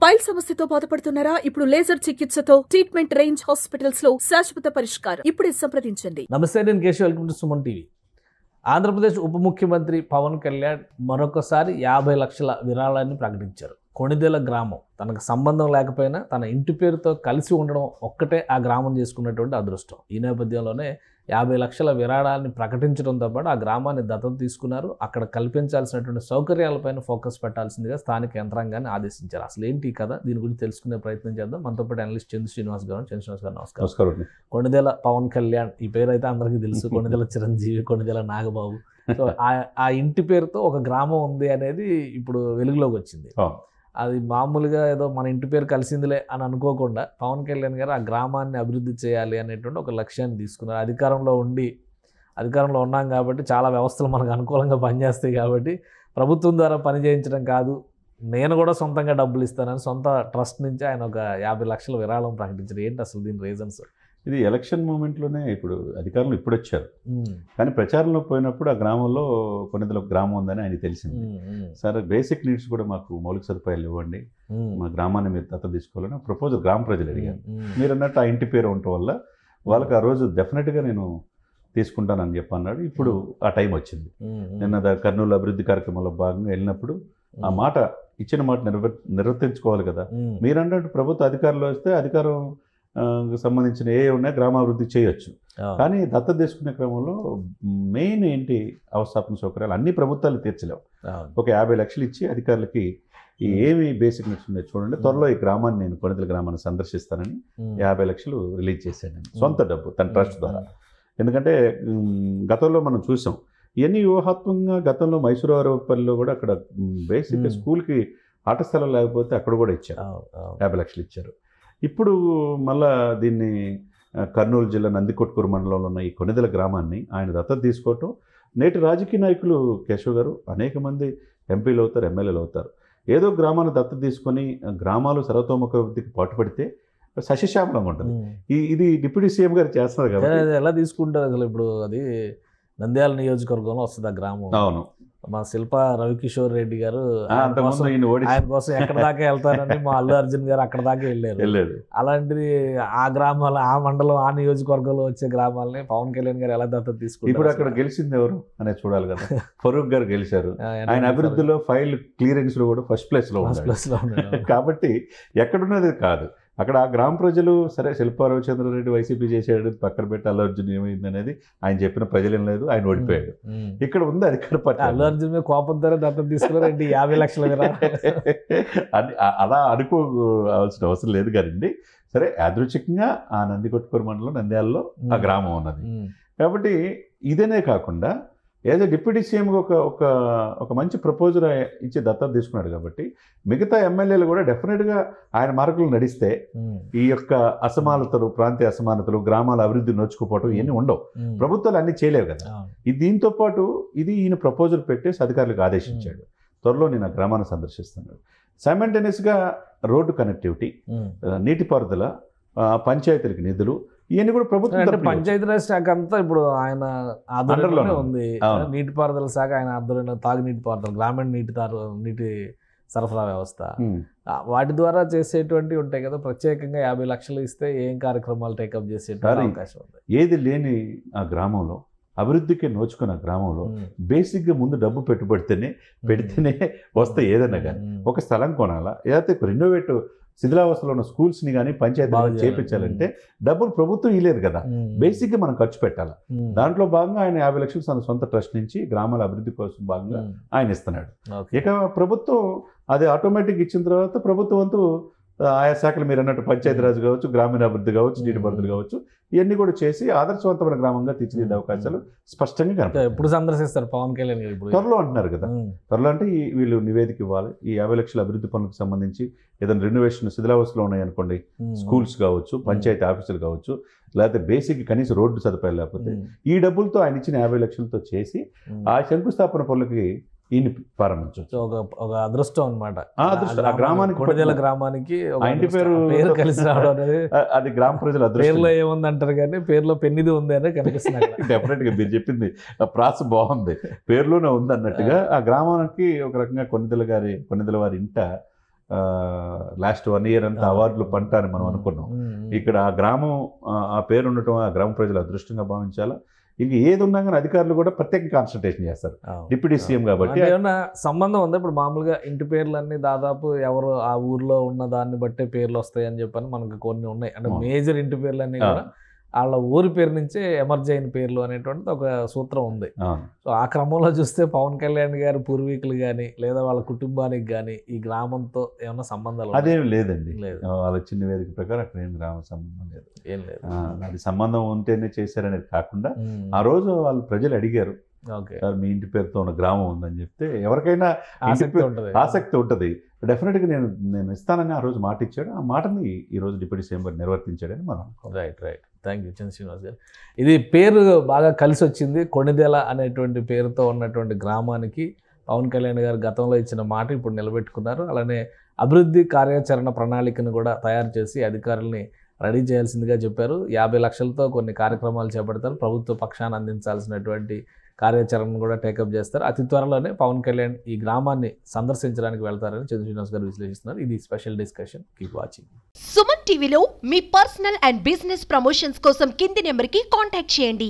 Pile సమస్యతో బాధపడుతున్నారా? ఇప్పుడు లేజర్ చికిత్సతో ట్రీట్మెంట్ రేంజ్ హాస్పిటల్స్ లో శాశ్వత పరిష్కారం. ఇప్పుడే సంప్రదించండి. నమస్తే, నేను Keshav. Welcome to Suman TV. Andhra Pradesh ఉప ముఖ్యమంత్రి పవన్ కళ్యాణ్ మరొకసారి 50 లక్షల విరాళాన్ని ప్రకటించారు. కొణిదెల గ్రామం తనకు సంబంధం లేకపోయినా తన ఇంటి పేరుతో కలిసి ఉండడం ఒక్కటే ఆ గ్రామం చేసుకున్నటువంటి అదృష్టం. ఈ నేపథ్యంలోనే 50 లక్షల విరాళాన్ని ప్రకటించడంతో పాటు ఆ గ్రామాన్ని దత్తత తీసుకున్నారు. అక్కడ కల్పించాల్సినటువంటి సౌకర్యాలపైన ఫోకస్ పెట్టాల్సిందిగా స్థానిక యంత్రాంగాన్ని ఆదేశించారు. అసలు ఏంటి కథ, దీని గురించి తెలుసుకునే ప్రయత్నం చేద్దాం. మనతో పాటు అనలిస్ట్ చంద్ర శ్రీనివాస్ గారు. చంద్ర శ్రీనివాస్ గారు నమస్కారం. కొణిదెల పవన్ కళ్యాణ్ ఈ పేరు అయితే అందరికీ తెలుసు. కొణిదెల చిరంజీవి, కొణిదెల నాగబాబు. సో ఆ ఇంటి పేరుతో ఒక గ్రామం ఉంది అనేది ఇప్పుడు వెలుగులోకి వచ్చింది. అది మామూలుగా ఏదో మన ఇంటి పేరు కలిసిందిలే అని అనుకోకుండా పవన్ కళ్యాణ్ గారు ఆ గ్రామాన్ని అభివృద్ధి చేయాలి అనేటువంటి ఒక లక్ష్యాన్ని తీసుకున్నారు. అధికారంలో ఉన్నాం కాబట్టి చాలా వ్యవస్థలు మనకు అనుకూలంగా పనిచేస్తాయి కాబట్టి ప్రభుత్వం ద్వారా పని చేయించడం కాదు, నేను కూడా సొంతంగా డబ్బులు ఇస్తానని సొంత ట్రస్ట్ నుంచి ఆయన ఒక 50 లక్షల విరాళం ప్రకటించారు. ఏంటి అసలు దీని రీజన్స్? ఇది ఎలక్షన్ మూమెంట్లోనే ఇప్పుడు అధికారంలో ఇప్పుడు వచ్చారు, కానీ ప్రచారంలో పోయినప్పుడు ఆ గ్రామంలో కొన్నిదిలో గ్రామం ఉందని ఆయన తెలిసింది. సరే, బేసిక్ నీడ్స్ కూడా మాకు మౌలిక సదుపాయాలు ఇవ్వండి, మా గ్రామాన్ని మీరు దత్తత తీసుకోవాలని ప్రపోజల్ గ్రామ ప్రజలు అడిగారు. మీరు అన్నట్టు ఆ ఇంటి పేరు ఉండటం వల్ల వాళ్ళకి ఆ రోజు డెఫినెట్గా నేను తీసుకుంటానని చెప్పి అన్నాడు. ఇప్పుడు ఆ టైం వచ్చింది. నిన్న కర్నూలు అభివృద్ధి కార్యక్రమంలో భాగంగా వెళ్ళినప్పుడు ఆ మాట ఇచ్చిన మాట నిర్వర్తించుకోవాలి కదా. మీరు అన్నట్టు ప్రభుత్వ అధికారంలో వస్తే అధికారం సంబంధించిన ఏ ఉన్నాయి గ్రామాభివృద్ధి చేయొచ్చు, కానీ దత్తత తీసుకునే క్రమంలో మెయిన్ ఏంటి అవస్థాపన సౌకర్యాలు అన్ని ప్రభుత్వాలు తీర్చలేవు. ఒక 50 లక్షలు ఇచ్చి అధికారులకి ఏమి బేసిక్ నీడ్స్ ఉన్నాయి చూడండి, త్వరలో ఈ గ్రామాన్ని నేను కొణిదెల గ్రామాన్ని సందర్శిస్తానని 50 లక్షలు రిలీజ్ చేశాను, సొంత డబ్బు తన ట్రస్ట్ ద్వారా. ఎందుకంటే గతంలో మనం చూసాం ఇవన్నీ వ్యూహాత్మకంగా. గతంలో మైసూరువారిపల్లిలో కూడా అక్కడ బేసిక్గా స్కూల్కి ఆట స్థలం లేకపోతే అక్కడ కూడా ఇచ్చారు, 50 లక్షలు ఇచ్చారు. ఇప్పుడు మళ్ళా దీన్ని కర్నూలు జిల్లా నందికొట్కూరు మండలంలో ఉన్న ఈ కొణిదెల గ్రామాన్ని ఆయన దత్తత తీసుకోవటం, నేటి రాజకీయ నాయకులు కేశవ్ గారు అనేక మంది ఎంపీలు అవుతారు, ఎమ్మెల్యేలు అవుతారు. ఏదో గ్రామాన్ని దత్తత తీసుకొని గ్రామాలు సర్వతోముఖాభివృద్ధికి పాటుపడితే సస్యశ్యామలంగా ఉంటుంది. ఇది డిప్యూటీ సీఎం గారు చేస్తున్నారు కాబట్టి ఎలా తీసుకుంటారు అసలు? ఇప్పుడు అది నంద్యాల నియోజకవర్గంలో వస్తుంది ఆ గ్రామం. అవును, మా శిల్ప రవికిషోర్ రెడ్డి గారు ఆయన కోసం ఎక్కడ దాకా వెళ్తారని మా అల్లు అర్జున్ గారు అక్కడ దాకా వెళ్ళారు. అలాంటిది ఆ గ్రామాలు, ఆ మండలం, ఆ నియోజకవర్గంలో వచ్చే గ్రామాలని పవన్ కళ్యాణ్ గారు ఎలా దత్తత తీసుకుంటారు? ఇప్పుడు అక్కడ గెలిచింది ఎవరు అనేది చూడాలి కదా. ఫరూక్ గారు గెలిచారు, ఆయన అభివృద్ధిలో ఫైల్ క్లియరెన్స్ లో కూడా ఫస్ట్ ప్లేస్ లో ఉన్నారు. కాబట్టి ఎక్కడున్నది కాదు, అక్కడ ఆ గ్రామ ప్రజలు సరే శిల్పా రవిచంద్రారెడ్డి వైసీపీ చేసాడు, పక్కన పెట్టి అల్లు అర్జున్ ఏమైంది అనేది ఆయన చెప్పిన ప్రజలేం లేదు, ఆయన ఓడిపోయాడు. ఇక్కడ ఉంది అధికార పార్టీ. అల్లు అర్జున్ మీద కోపం ద్వారా దత్తత తీసుకున్నారండి 50 లక్షల అలా అనుకోవాల్సిన అవసరం లేదు కదండి. సరే, యాదృచ్ఛికంగా ఆ నందికొట్కూరు మండలం నంద్యాలలో ఆ గ్రామం ఉన్నది కాబట్టి ఇదేనే కాకుండా యాజ్ ఎ డిప్యూటీ సీఎంగా ఒక మంచి ప్రపోజల్ ఇచ్చి దత్తత తీసుకున్నాడు కాబట్టి మిగతా ఎమ్మెల్యేలు కూడా డెఫినెట్గా ఆయన మార్గంలో నడిస్తే ఈ యొక్క అసమానతలు, ప్రాంతీయ అసమానతలు, గ్రామాల అభివృద్ధి నోచుకుపోవడం ఇవన్నీ ఉండవు. ప్రభుత్వాలు అన్నీ చేయలేవు కదా. దీంతో పాటు ఇది ఈయన ప్రపోజల్ పెట్టేసి అధికారులకు ఆదేశించాడు, త్వరలో నేను ఆ గ్రామాన్ని సందర్శిస్తున్నాడు. సైమల్టేనియస్గా రోడ్డు కనెక్టివిటీ, నీటిపారుదల, పంచాయతీలకు నిధులు, ఇవన్నీ కూడా ప్రభుత్వం పంచాయతీరాజ్ శాఖ అంతా ఇప్పుడు ఆయన ఆధ్వర్యంలోనే ఉంది. నీటిపారుదల శాఖ ఆయన ఆధ్వర్యంలో తాగునీటి పారుదల, గ్రామీణ నీటి సరఫరా వ్యవస్థ, వాటి ద్వారా చేసేటువంటి ఉంటాయి కదా. ప్రత్యేకంగా 50 లక్షలు ఇస్తే ఏం కార్యక్రమాలు టేకప్ చేసేటువంటి అవకాశం ఉంది? ఏది లేని ఆ గ్రామంలో అభివృద్ధికి నోచుకున్న గ్రామంలో బేసిక్గా ముందు డబ్బు పెడితేనే వస్తాయి ఏదైనా కానీ. ఒక స్థలం కొనాలా, ఏదైతే రెనోవేటివ్ శిథిలావస్థలో ఉన్న స్కూల్స్ని కానీ పంచాయతీ చేయించాలంటే డబ్బులు ప్రభుత్వం ఇవ్వలేదు కదా, బేసిక్గా మనం ఖర్చు పెట్టాలి. దాంట్లో భాగంగా ఆయన 50 లక్షలు తన సొంత ట్రస్ట్ నుంచి గ్రామాల అభివృద్ధి కోసం భాగంగా ఆయన ఇస్తున్నాడు. ఇక ప్రభుత్వం అది ఆటోమేటిక్ ఇచ్చిన తర్వాత ప్రభుత్వం అంతా ఆయా శాఖలు మీరు అన్నట్టు పంచాయతీరాజ్ కావచ్చు, గ్రామీణాభివృద్ధి కావచ్చు, నీటిపారుదల కావచ్చు, ఇవన్నీ కూడా చేసి ఆదర్శవంతమైన గ్రామంగా తీర్చిదిద్దే అవకాశాలు స్పష్టంగా కనపడతాయి. ఎప్పుడు సందర్శిస్తారు పవన్ కళ్యాణ్ గారు? త్వరలో అంటున్నారు కదా. త్వరలో అంటే వీళ్ళు నివేదిక ఇవ్వాలి. ఈ 50 లక్షల అభివృద్ధి పనులకు సంబంధించి ఏదైనా రెనోవేషన్ శిథిలావస్థలో ఉన్నాయనుకోండి, స్కూల్స్ కావచ్చు, పంచాయతీ ఆఫీసులు కావచ్చు, లేకపోతే బేసిక్ కనీసం రోడ్డు సదుపాయాలు లేకపోతే ఈ డబ్బులతో ఆయన ఇచ్చిన 50 లక్షలతో చేసి ఆ శంకుస్థాపన పనులకి ఈయన ప్రారంభించవచ్చు. ఒక అదృష్టం అనమాట. ఆ గ్రామానికి, కొణిదెల గ్రామానికి ఇంటి పేరు కలిసి రావడం అనేది అది గ్రామ ప్రజల పేరులో ఏముంది అంటారు కానీ పేరులో పెన్నిది ఉంది అని కనిపిస్తుంది. డెఫినెట్ గా మీరు చెప్పింది ప్రాస బాగుంది, పేరులోనే ఉంది అన్నట్టుగా ఆ గ్రామానికి ఒక రకంగా కొణిదెల వారి ఇంట లాస్ట్ 1 year అంతా అవార్డులు పంట అని మనం అనుకున్నాం. ఇక్కడ ఆ గ్రామం ఆ పేరు ఉండటం ఆ గ్రామ ప్రజలు అదృష్టంగా భావించాలా. ఇంక ఏది ఉన్నా కానీ అధికారులు కూడా ప్రత్యేక కాన్సన్ట్రేషన్ చేస్తారు డిప్యూటీ సీఎం కాబట్టి. ఏమన్నా సంబంధం ఉందా? ఇప్పుడు మామూలుగా ఇంటి పేర్లన్నీ దాదాపు ఎవరు ఆ ఊర్లో ఉన్న దాన్ని బట్టే పేర్లు వస్తాయి అని చెప్పని మనకు కొన్ని ఉన్నాయి. అంటే మేజర్ ఇంటి పేర్లన్నీ కూడా వాళ్ళ ఊరి పేరు నుంచే ఎమర్జ్ అయిన పేర్లు అనేటువంటిది ఒక సూత్రం ఉంది. సో ఆ క్రమంలో చూస్తే పవన్ కళ్యాణ్ గారి పూర్వీకులు కానీ లేదా వాళ్ళ కుటుంబానికి కానీ ఈ గ్రామంతో ఏమన్నా సంబంధాలు? అదేం లేదండి, వాళ్ళ చిన్న వేదిక ప్రకారం అక్కడ ఏం గ్రామ సంబంధం లేదు, ఏం లేదు. అది సంబంధం ఉంటేనే చేశారనేది కాకుండా ఆ రోజు వాళ్ళు ప్రజలు అడిగారు, సార్ మీ ఇంటి పేరుతో ఉన్న గ్రామం ఉందని చెప్తే ఎవరికైనా ఆసక్తి ఉంటుంది. డెఫినెట్గా నేను ఇస్తానని ఆ రోజు మాట ఇచ్చాడు. ఆ మాటని ఈ రోజు డిప్యూటీ సీఎం గారు నిర్వర్తించాడని మనం. రైట్. థ్యాంక్ యూ చంద్ర శ్రీనివాస్ గారు. ఇది పేరు బాగా కలిసి వచ్చింది. కొణిదెల అనేటువంటి పేరుతో ఉన్నటువంటి గ్రామానికి పవన్ కళ్యాణ్ గారు గతంలో ఇచ్చిన మాట ఇప్పుడు నిలబెట్టుకున్నారు. అలానే అభివృద్ధి కార్యాచరణ ప్రణాళికను కూడా తయారు చేసి అధికారుల్ని రెడీ చేయాల్సిందిగా చెప్పారు. 50 లక్షలతో కొన్ని కార్యక్రమాలు చేపడతారు. ప్రభుత్వ పక్షాన్ని అందించాల్సినటువంటి కార్యాచరణను కూడా టేకప్ చేస్తారు. అతి త్వరలోనే పవన్ కళ్యాణ్ ఈ గ్రామాన్ని సందర్శించడానికి వెళ్తారని చంద్ర శ్రీనివాస్ గారు విశ్లేషిస్తున్నారు. ఇది special discussion. Keep watching. Suman టీవీలో మీ పర్సనల్ అండ్ బిజినెస్ ప్రమోషన్స్ కోసం కింది నెంబర్కి కాంటాక్ట్ చేయండి.